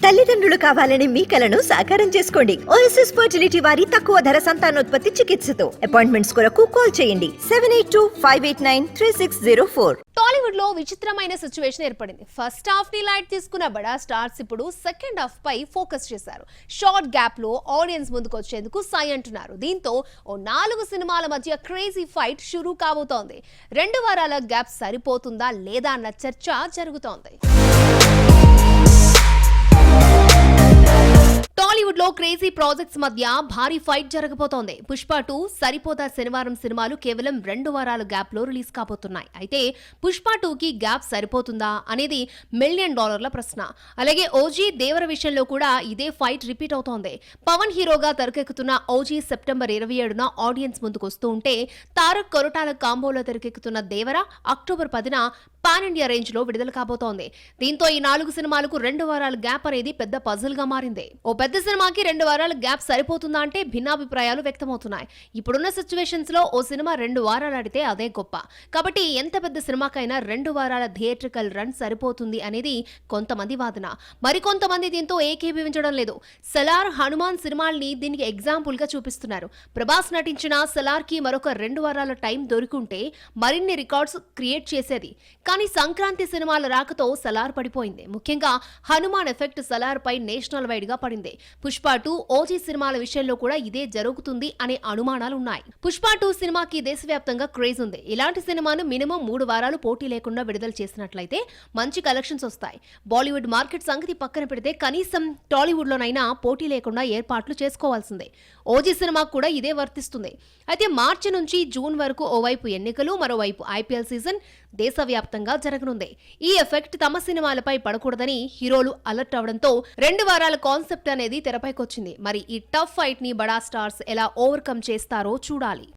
తల్లిదండ్రులు కావాలని మీ కలను సాకారం చేసుకోండి. ఓఎస్ఎస్ ఫర్టిలిటీ వారి తక్కువ ధర సంతానోత్పత్తి చికిత్సతో అపాయింట్మెంట్స్ కొరకు కాల్ చేయండి 7825893604. టాలీవుడ్ లో విచిత్రమైన సిచ్యువేషన్ ఏర్పడింది. ఫస్ట్ హాఫ్ ని లైట్ తీసుకున్న బడా స్టార్స్ ఇప్పుడు సెకండ్ హాఫ్ పై ఫోకస్ చేశారు. షార్ట్ గ్యాప్ లో ఆడియన్స్ ముందుకు వచ్చేందుకు సై అంటున్నారు. దీంతో ఓ 4 సినిమాల మధ్య క్రేజీ ఫైట్ షురూ కాబోతోంది. 2 వారాల గ్యాప్ సరిపోతుందా లేదా అన్న చర్చ జరుగుతోంది. టాలీవుడ్ లో క్రేజీ ప్రాజెక్ట్స్ మధ్య భారీ ఫైట్ జరగబోతోంది. పుష్ప 2, సరిపోదా శనివారం సినిమాలు కేవలం 2 వారాల గ్యాప్ లో రిలీజ్ కాబోతున్నాయి. అయితే పుష్ప 2 కి గ్యాప్ సరిపోతుందా అనేది $1 మిలియన్ ప్రశ్న. అలాగే ఓజీ దేవర విషయంలో కూడా ఇదే ఫైట్ రిపీట్ అవుతోంది. పవన్ హీరోగా తెరకెక్కుతున్న ఓజీ సెప్టెంబర్ 27న ఆడియన్స్ ముందుకు వస్తూ ఉంటే, తారక్ కొరటాల కాంబోలో తెరకెక్కుతున్న దేవర అక్టోబర్ 10న పాన్ ఇండియా రేంజ్ లో విడుదల కాబోతోంది. దీంతో ఈ 4 సినిమాలకు 2 వారాల గ్యాప్ అనేది పెద్ద పజిల్ గా మారింది. ఓ పెద్ద సినిమాకి 2 వారాల గ్యాప్ సరిపోతుందా అంటే భిన్నాభిప్రాయాలు వ్యక్తమవుతున్నాయి. ఇప్పుడున్న సిచ్యువేషన్స్ లో ఓ సినిమా 2 వారాలు ఆడితే అదే గొప్ప. కాబట్టి ఎంత పెద్ద సినిమాకైనా 2 వారాల థియేట్రికల్ రన్ సరిపోతుంది అనేది కొంతమంది వాదన. మరికొంతమంది దీంతో ఏకీభవించడం లేదు. సలార్, హనుమాన్ సినిమాల్ని దీనికి ఎగ్జాంపుల్ గా చూపిస్తున్నారు. ప్రభాస్ నటించిన సలార్ కి మరొక 2 వారాల టైం దొరికింటే మరిన్ని రికార్డ్స్ క్రియేట్ చేసేది. కానీ సంక్రాంతి సినిమాల రాకతో సలార్ పడిపోయింది. ముఖ్యంగా హనుమాన్ ఎఫెక్ట్ సలార్ పై నేషనల్ వైడ్ గా పడింది. పుష్ప 2, ఓజీ సినిమాల విషయంలో కూడా ఇదే జరుగుతుంది అనే అనుమానాలు ఉన్నాయి. పుష్ప 2 సినిమాకి దేశవ్యాప్తంగా క్రేజ్ ఉంది. ఇలాంటి సినిమాను మినిమం 3 వారాలు పోటీ లేకుండా విడుదల చేసినట్లయితే మంచి కలెక్షన్స్ వస్తాయి. బాలీవుడ్ మార్కెట్ సంగతి పక్కన పెడితే కనీసం టాలీవుడ్ లోనైనా పోటీ లేకుండా ఏర్పాట్లు చేసుకోవాల్సిందే. ఓజీ సినిమాకు కూడా ఇదే వర్తిస్తుంది. అయితే మార్చి నుంచి జూన్ వరకు ఓవైపు ఎన్నికలు, మరోవైపు ఐపీఎల్ సీజన్ దేశవ్యాప్తంగా జరగనుంది. ఈ ఎఫెక్ట్ తమ సినిమాలపై పడకూడదని హీరోలు అలర్ట్ అవడంతో 2 వారాల కాన్సెప్ట్ అనేది తెరపైకొచ్చింది. మరి ఈ టఫ్ ఫైట్ ని బడా స్టార్స్ ఎలా ఓవర్కమ్ చేస్తారో చూడాలి.